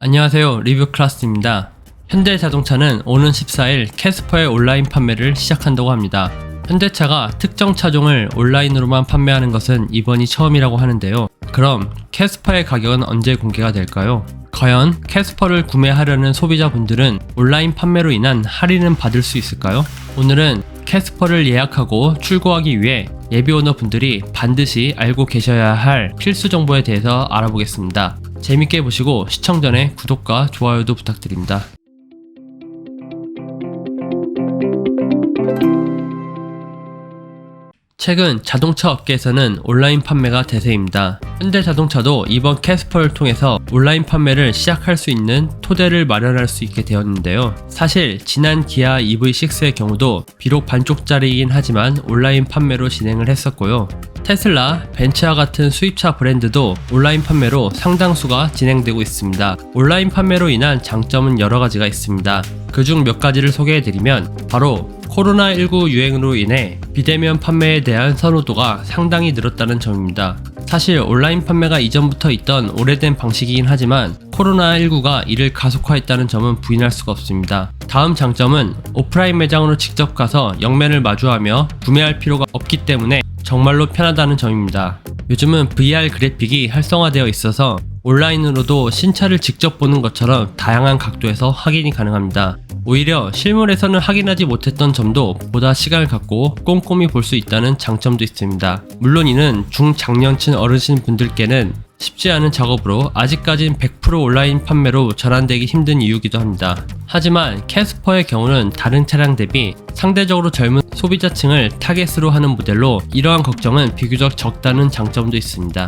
안녕하세요, 리뷰클라스입니다. 현대자동차는 오는 14일 캐스퍼의 온라인 판매를 시작한다고 합니다. 현대차가 특정 차종을 온라인으로만 판매하는 것은 이번이 처음이라고 하는데요. 그럼 캐스퍼의 가격은 언제 공개가 될까요? 과연 캐스퍼를 구매하려는 소비자분들은 온라인 판매로 인한 할인은 받을 수 있을까요? 오늘은 캐스퍼를 예약하고 출고하기 위해 예비 오너분들이 반드시 알고 계셔야 할 필수 정보에 대해서 알아보겠습니다. 재밌게 보시고 시청 전에 구독과 좋아요도 부탁드립니다. 최근 자동차 업계에서는 온라인 판매가 대세입니다. 현대자동차도 이번 캐스퍼를 통해서 온라인 판매를 시작할 수 있는 토대를 마련할 수 있게 되었는데요. 사실 지난 기아 EV6의 경우도 비록 반쪽짜리이긴 하지만 온라인 판매로 진행을 했었고요. 테슬라, 벤츠와 같은 수입차 브랜드도 온라인 판매로 상당수가 진행되고 있습니다. 온라인 판매로 인한 장점은 여러 가지가 있습니다. 그중 몇 가지를 소개해드리면 바로 코로나19 유행으로 인해 비대면 판매에 대한 선호도가 상당히 늘었다는 점입니다. 사실 온라인 판매가 이전부터 있던 오래된 방식이긴 하지만 코로나19가 이를 가속화했다는 점은 부인할 수가 없습니다. 다음 장점은 오프라인 매장으로 직접 가서 영면을 마주하며 구매할 필요가 없기 때문에 정말로 편하다는 점입니다. 요즘은 VR 그래픽이 활성화되어 있어서 온라인으로도 신차를 직접 보는 것처럼 다양한 각도에서 확인이 가능합니다. 오히려 실물에서는 확인하지 못했던 점도 보다 시간을 갖고 꼼꼼히 볼 수 있다는 장점도 있습니다. 물론 이는 중장년층 어르신 분들께는 쉽지 않은 작업으로 아직까진 100% 온라인 판매로 전환되기 힘든 이유기도 합니다. 하지만 캐스퍼의 경우는 다른 차량 대비 상대적으로 젊은 소비자층을 타겟으로 하는 모델로 이러한 걱정은 비교적 적다는 장점도 있습니다.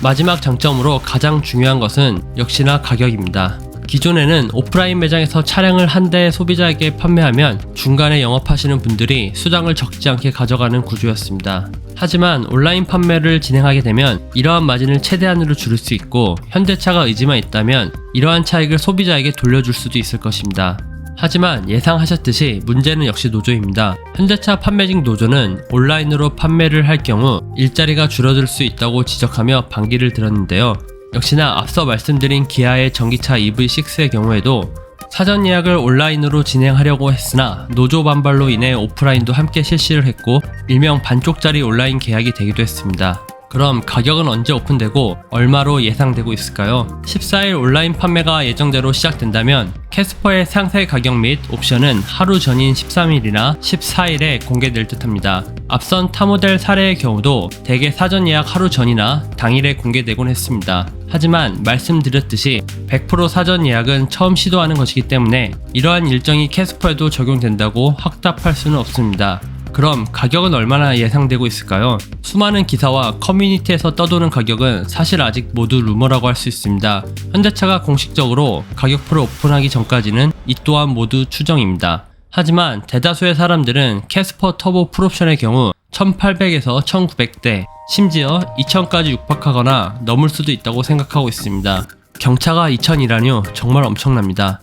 마지막 장점으로 가장 중요한 것은 역시나 가격입니다. 기존에는 오프라인 매장에서 차량을 한 대 소비자에게 판매하면 중간에 영업하시는 분들이 수당을 적지 않게 가져가는 구조였습니다. 하지만 온라인 판매를 진행하게 되면 이러한 마진을 최대한으로 줄일 수 있고 현대차가 의지만 있다면 이러한 차익을 소비자에게 돌려줄 수도 있을 것입니다. 하지만 예상하셨듯이 문제는 역시 노조입니다. 현대차 판매직 노조는 온라인으로 판매를 할 경우 일자리가 줄어들 수 있다고 지적하며 반기를 들었는데요. 역시나 앞서 말씀드린 기아의 전기차 EV6의 경우에도 사전 예약을 온라인으로 진행하려고 했으나 노조 반발로 인해 오프라인도 함께 실시를 했고 일명 반쪽짜리 온라인 계약이 되기도 했습니다. 그럼 가격은 언제 오픈되고 얼마로 예상되고 있을까요? 14일 온라인 판매가 예정대로 시작된다면 캐스퍼의 상세 가격 및 옵션은 하루 전인 13일이나 14일에 공개될 듯합니다. 앞선 타 모델 사례의 경우도 대개 사전 예약 하루 전이나 당일에 공개되곤 했습니다. 하지만 말씀드렸듯이 100% 사전 예약은 처음 시도하는 것이기 때문에 이러한 일정이 캐스퍼에도 적용된다고 확답할 수는 없습니다. 그럼 가격은 얼마나 예상되고 있을까요? 수많은 기사와 커뮤니티에서 떠도는 가격은 사실 아직 모두 루머라고 할 수 있습니다. 현대차가 공식적으로 가격표를 오픈하기 전까지는 이 또한 모두 추정입니다. 하지만 대다수의 사람들은 캐스퍼 터보 풀옵션의 경우 1800에서 1900대, 심지어 2000까지 육박하거나 넘을 수도 있다고 생각하고 있습니다. 경차가 2000이라뇨 정말 엄청납니다.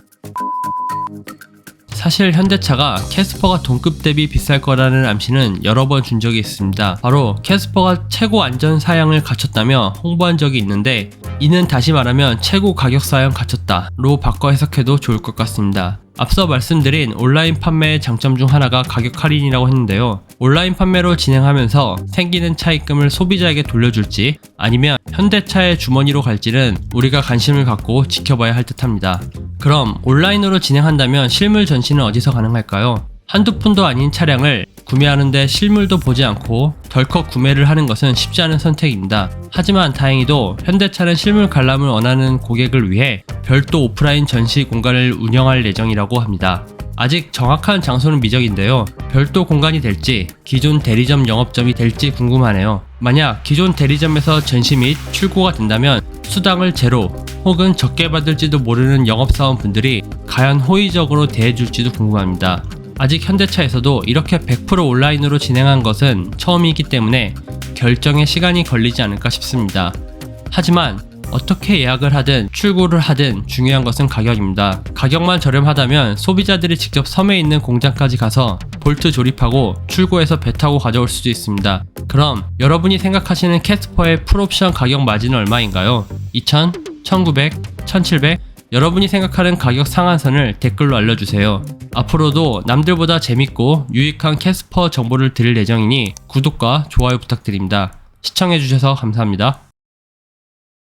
사실 현대차가 캐스퍼가 동급 대비 비쌀 거라는 암시는 여러 번 준 적이 있습니다. 바로 캐스퍼가 최고 안전 사양을 갖췄다며 홍보한 적이 있는데 이는 다시 말하면 최고 가격 사양 갖췄다로 바꿔 해석해도 좋을 것 같습니다. 앞서 말씀드린 온라인 판매의 장점 중 하나가 가격 할인이라고 했는데요. 온라인 판매로 진행하면서 생기는 차익금을 소비자에게 돌려줄지 아니면 현대차의 주머니로 갈지는 우리가 관심을 갖고 지켜봐야 할 듯합니다. 그럼 온라인으로 진행한다면 실물 전시는 어디서 가능할까요? 한두 푼도 아닌 차량을 구매하는데 실물도 보지 않고 덜컥 구매를 하는 것은 쉽지 않은 선택입니다. 하지만 다행히도 현대차는 실물 관람을 원하는 고객을 위해 별도 오프라인 전시 공간을 운영할 예정이라고 합니다. 아직 정확한 장소는 미적인데요. 별도 공간이 될지 기존 대리점 영업점이 될지 궁금하네요. 만약 기존 대리점에서 전시 및 출고가 된다면 수당을 제로 혹은 적게 받을지도 모르는 영업사원분들이 과연 호의적으로 대해줄지도 궁금합니다. 아직 현대차에서도 이렇게 100% 온라인으로 진행한 것은 처음이기 때문에 결정에 시간이 걸리지 않을까 싶습니다. 하지만 어떻게 예약을 하든 출고를 하든 중요한 것은 가격입니다. 가격만 저렴하다면 소비자들이 직접 섬에 있는 공장까지 가서 볼트 조립하고 출고해서 배 타고 가져올 수도 있습니다. 그럼 여러분이 생각하시는 캐스퍼의 풀옵션 가격 마진은 얼마인가요? 2,000? 1900, 1700 여러분이 생각하는 가격 상한선을 댓글로 알려주세요. 앞으로도 남들보다 재밌고 유익한 캐스퍼 정보를 드릴 예정이니 구독과 좋아요 부탁드립니다. 시청해주셔서 감사합니다.